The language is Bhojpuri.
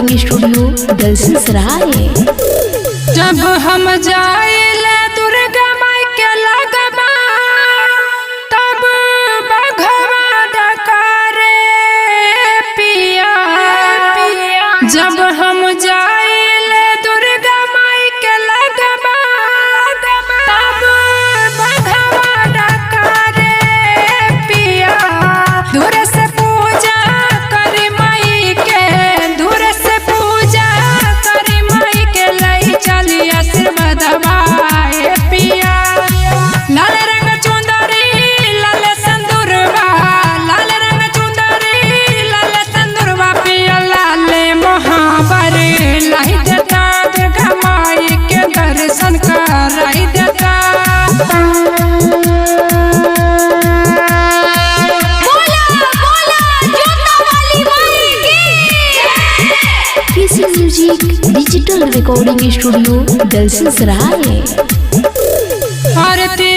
Recording studio Dalsinghsarai. जब हम जाइले दुर्गा माई के लगमा तब बघवा डकारे पिया। जब हम जाइले दुर्गा माई के लगमा तब बघवा डकारे पिया। दूर से पूजा करी माई के, दूर से पूजा करी माई के लई चली आशीर्वादवा ए पिया। लाल रंग चुंदरी लाल संदूरवा, लाल रंग चुंदरी लाल संदूरवा पिया। लाल महावर लाई देता दुर्गा माई के दर्शन कराई देता। K C music digital recording studio Dalsinghsarai. आरती